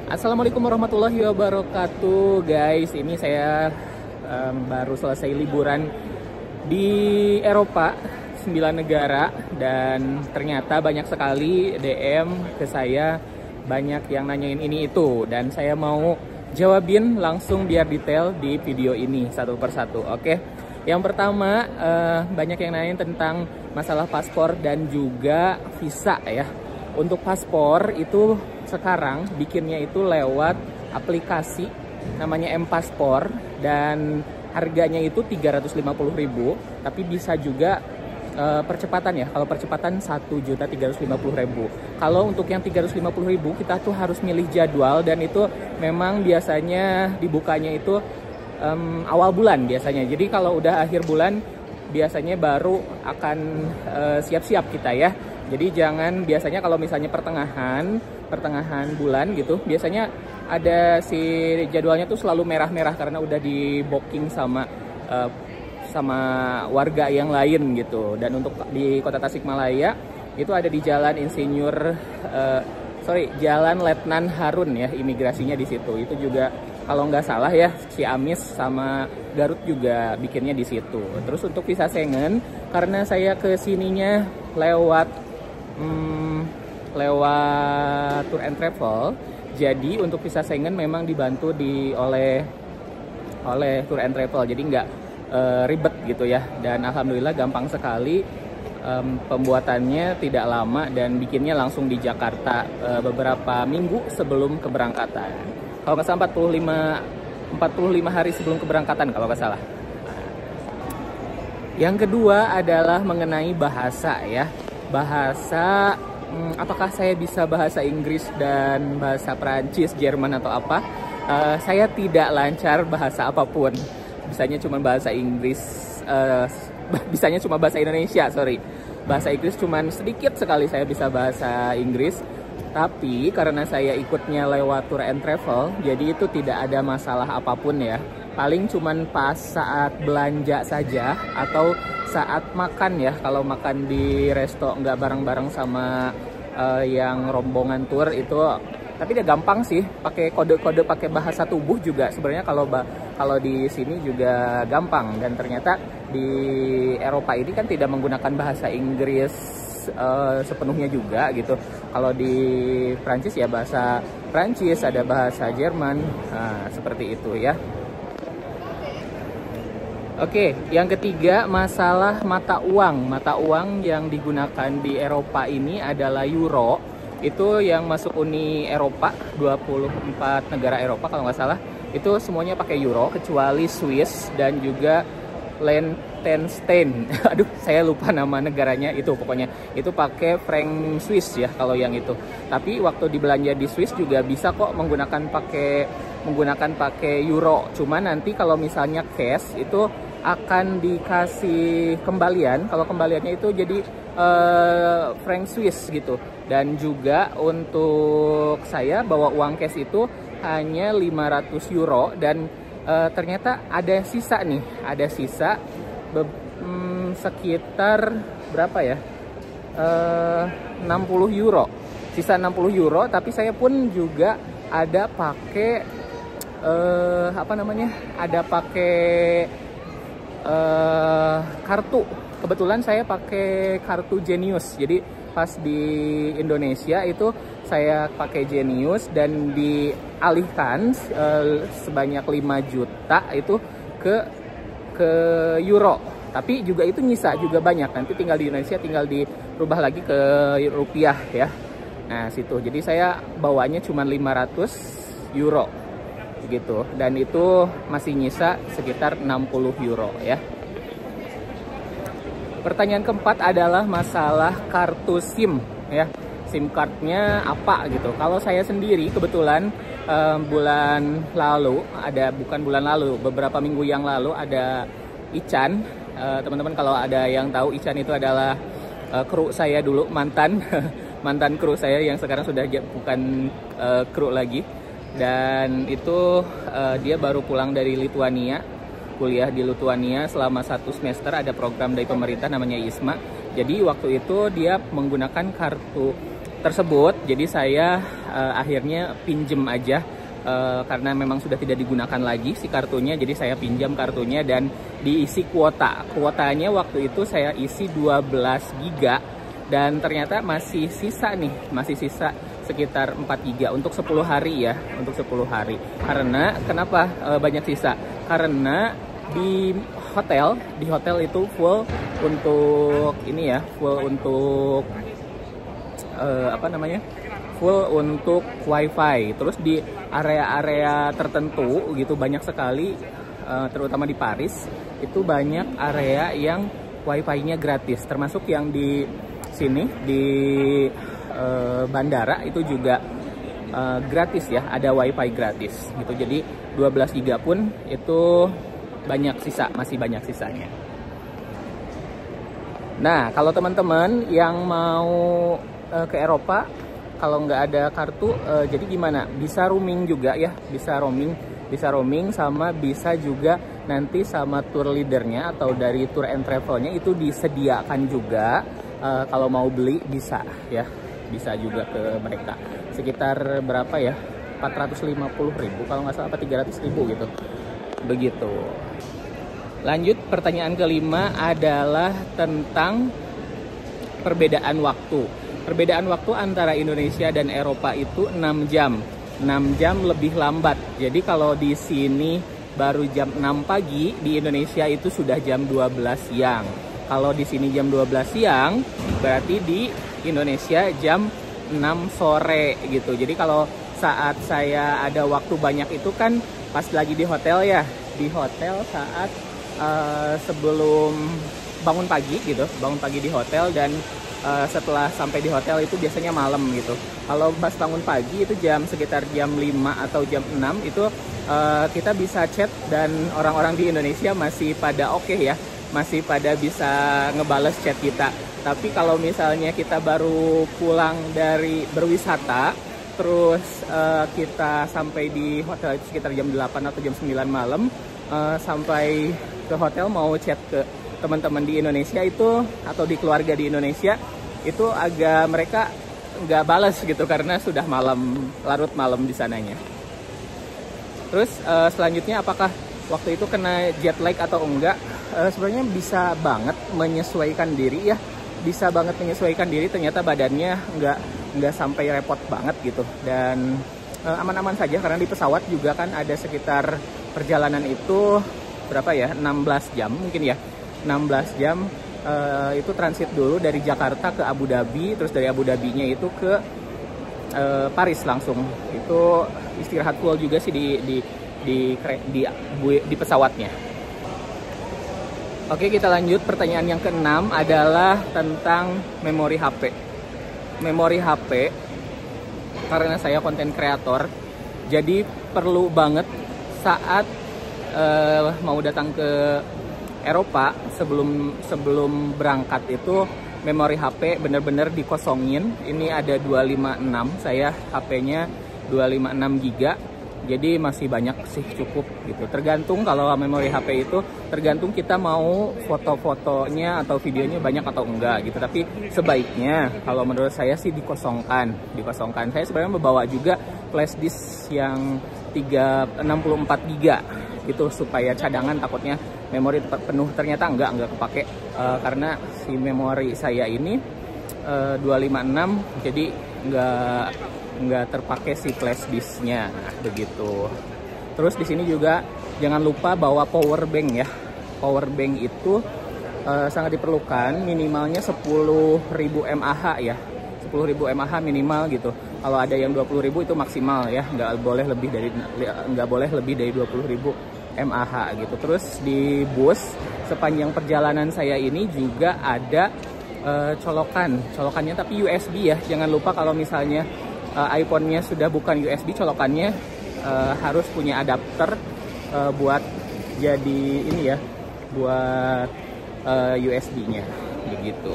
Assalamualaikum warahmatullahi wabarakatuh, guys. Ini saya baru selesai liburan di Eropa, 9 negara, dan ternyata banyak sekali DM ke saya, banyak yang nanyain ini itu, dan saya mau jawabin langsung biar detail di video ini satu persatu. Oke, yang pertama banyak yang nanyain tentang masalah paspor dan juga visa ya. Untuk paspor itu sekarang bikinnya itu lewat aplikasi namanya M-Paspor dan harganya itu 350.000, tapi bisa juga percepatan ya. Kalau percepatan 1.350.000. Kalau untuk yang 350.000 kita tuh harus milih jadwal, dan itu memang biasanya dibukanya itu awal bulan biasanya. Jadi kalau udah akhir bulan biasanya baru akan siap-siap kita ya. Jadi jangan, biasanya kalau misalnya pertengahan bulan gitu, biasanya ada si jadwalnya tuh selalu merah-merah karena udah di booking sama warga yang lain gitu. Dan untuk di Kota Tasikmalaya itu ada di Jalan Jalan Letnan Harun ya, imigrasinya di situ. Itu juga kalau nggak salah ya, Ciamis sama Garut juga bikinnya di situ. Terus untuk visa Schengen, karena saya kesininya lewat tour and travel, jadi untuk visa Schengen memang dibantu oleh tour and travel, jadi nggak ribet gitu ya. Dan alhamdulillah gampang sekali, pembuatannya tidak lama dan bikinnya langsung di Jakarta beberapa minggu sebelum keberangkatan. Kalau nggak salah 45 hari sebelum keberangkatan kalau nggak salah. Yang kedua adalah mengenai bahasa ya. Bahasa, apakah saya bisa bahasa Inggris dan bahasa Prancis, Jerman atau apa? Saya tidak lancar bahasa apapun. Bisanya cuma bahasa Inggris, bisanya cuma bahasa Indonesia, sorry. Bahasa Inggris cuman sedikit sekali saya bisa bahasa Inggris. Tapi karena saya ikutnya lewat tour and travel, jadi itu tidak ada masalah apapun ya. Paling cuman pas saat belanja saja atau saat makan ya. Kalau makan di resto nggak bareng-bareng sama yang rombongan tour itu, tapi dia gampang sih, pakai kode-kode, pakai bahasa tubuh juga sebenarnya. Kalau di sini juga gampang, dan ternyata di Eropa ini kan tidak menggunakan bahasa Inggris sepenuhnya juga gitu. Kalau di Prancis ya bahasa Prancis, ada bahasa Jerman, seperti itu ya. Oke, yang ketiga masalah mata uang. Mata uang yang digunakan di Eropa ini adalah euro. Itu yang masuk Uni Eropa, 24 negara Eropa kalau nggak salah. Itu semuanya pakai euro, kecuali Swiss dan juga Liechtenstein. Aduh, saya lupa nama negaranya itu. Pokoknya itu pakai franc Swiss ya kalau yang itu. Tapi waktu dibelanja di Swiss juga bisa kok menggunakan pakai euro. Cuma nanti kalau misalnya cash itu akan dikasih kembalian. Kalau kembaliannya itu jadi franc Swiss gitu. Dan juga untuk saya bawa uang cash itu hanya 500 euro, dan ternyata ada sisa nih, sekitar berapa ya, 60 euro, sisa 60 euro. Tapi saya pun juga ada pakai kartu. Kebetulan saya pakai kartu Genius, jadi pas di Indonesia itu saya pakai Genius dan dialihkan sebanyak 5 juta itu ke euro. Tapi juga itu nyisa juga banyak, nanti tinggal di Indonesia tinggal dirubah lagi ke rupiah ya. Nah situ, jadi saya bawanya cuma 500 euro gitu, dan itu masih nyisa sekitar 60 euro ya. Pertanyaan keempat adalah masalah kartu SIM ya. SIM cardnya apa gitu. Kalau saya sendiri kebetulan beberapa minggu yang lalu ada Ican. Teman-teman kalau ada yang tahu, Ican itu adalah kru saya dulu, mantan kru saya yang sekarang sudah bukan kru lagi. Dan itu dia baru pulang dari Lituania, kuliah di Lituania selama 1 semester. Ada program dari pemerintah namanya ISMA. Jadi waktu itu dia menggunakan kartu tersebut. Jadi saya akhirnya pinjem aja karena memang sudah tidak digunakan lagi si kartunya. Jadi saya pinjam kartunya dan diisi kuota. Kuotanya waktu itu saya isi 12 giga dan ternyata masih sisa sekitar 4 giga untuk 10 hari ya, untuk 10 hari. Karena kenapa banyak sisa? Karena di hotel itu full untuk ini ya, full untuk full untuk wifi. Terus di area-area tertentu gitu banyak sekali, terutama di Paris itu banyak area yang wifi-nya gratis, termasuk yang di sini di bandara itu juga gratis ya, ada wifi gratis gitu. Jadi 12 giga pun itu banyak sisa, masih banyak sisanya. Nah, kalau teman-teman yang mau ke Eropa, kalau nggak ada kartu, jadi gimana? Bisa roaming juga ya, bisa roaming sama bisa juga nanti sama tour leadernya atau dari tour and travelnya itu disediakan juga. Kalau mau beli bisa ya, bisa juga ke mereka. Sekitar berapa ya? 450.000 kalau nggak salah, apa 300.000 gitu. Begitu. Lanjut, pertanyaan kelima adalah tentang perbedaan waktu. Perbedaan waktu antara Indonesia dan Eropa itu 6 jam. 6 jam lebih lambat. Jadi kalau di sini baru jam 6 pagi, di Indonesia itu sudah jam 12 siang. Kalau di sini jam 12 siang, berarti di Indonesia jam 6 sore gitu. Jadi kalau saat saya ada waktu banyak itu kan pas lagi di hotel ya. Di hotel saat sebelum bangun pagi gitu, bangun pagi di hotel, dan setelah sampai di hotel itu biasanya malam gitu. Kalau pas bangun pagi itu sekitar jam 5 atau jam 6 itu kita bisa chat dan orang-orang di Indonesia masih pada oke ya, masih pada bisa ngebales chat kita. Tapi kalau misalnya kita baru pulang dari berwisata, terus kita sampai di hotel sekitar jam 8 atau jam 9 malam, sampai ke hotel mau chat ke teman-teman di Indonesia itu atau di keluarga di Indonesia itu agak mereka nggak balas gitu karena sudah malam, larut malam di sananya. Terus selanjutnya apakah waktu itu kena jet lag atau enggak? Sebenarnya bisa banget menyesuaikan diri ya, bisa banget menyesuaikan diri. Ternyata badannya nggak sampai repot banget gitu, dan aman-aman saja karena di pesawat juga kan ada sekitar perjalanan itu berapa ya, 16 jam mungkin ya, 16 jam itu transit dulu dari Jakarta ke Abu Dhabi, terus dari Abu Dhabinya itu ke Paris langsung. Itu istirahat full juga sih di pesawatnya. Oke, kita lanjut. Pertanyaan yang keenam adalah tentang memori HP. Memori HP, karena saya konten kreator, jadi perlu banget saat mau datang ke Eropa, sebelum berangkat itu memori HP bener-bener dikosongin. Ini ada 256, saya HP-nya 256 giga. Jadi masih banyak sih, cukup gitu. Tergantung kalau memori HP itu tergantung kita mau foto-fotonya atau videonya banyak atau enggak gitu. Tapi sebaiknya kalau menurut saya sih dikosongkan. Saya sebenarnya membawa juga flash disk yang 64 giga gitu supaya cadangan, takutnya memori tetap penuh. Ternyata enggak kepake karena si memori saya ini 256, jadi nggak terpakai si flash disknya. Nah, begitu. Terus di sini juga jangan lupa bawa power bank ya. Power bank itu sangat diperlukan, minimalnya 10.000 mAh ya. 10.000 mAh minimal gitu. Kalau ada yang 20.000 itu maksimal ya, nggak boleh lebih dari 20.000 mAh gitu. Terus di bus sepanjang perjalanan saya ini juga ada colokannya tapi USB ya. Jangan lupa kalau misalnya iPhone-nya sudah bukan USB, colokannya harus punya adapter buat jadi ini ya, buat USB-nya begitu.